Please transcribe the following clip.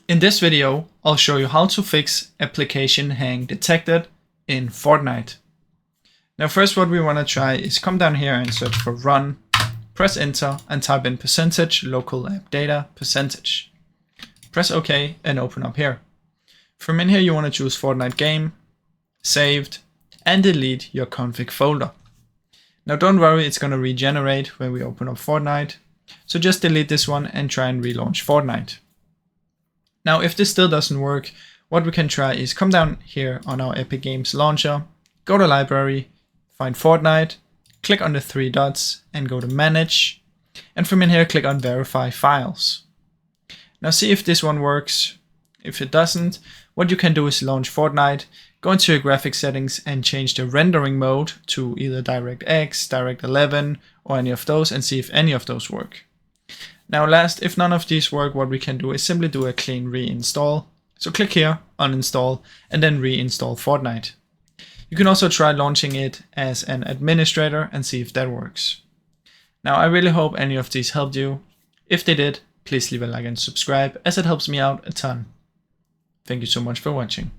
In this video, I'll show you how to fix application hang detected in Fortnite. Now first what we want to try is come down here and search for run, press enter and type in %local app data %. Press OK and open up here. From in here you want to choose Fortnite game, saved, and delete your config folder. Now don't worry, it's going to regenerate when we open up Fortnite. So just delete this one and try and relaunch Fortnite. Now if this still doesn't work, what we can try is come down here on our Epic Games launcher, go to library, find Fortnite, click on the 3 dots and go to manage. And from in here click on verify files. Now see if this one works. If it doesn't, what you can do is launch Fortnite, go into your graphics settings and change the rendering mode to either DirectX, Direct11 or any of those and see if any of those work. Now last, if none of these work, what we can do is simply do a clean reinstall. So click here, uninstall, and then reinstall Fortnite. You can also try launching it as an administrator and see if that works. Now I really hope any of these helped you. If they did, please leave a like and subscribe as it helps me out a ton. Thank you so much for watching.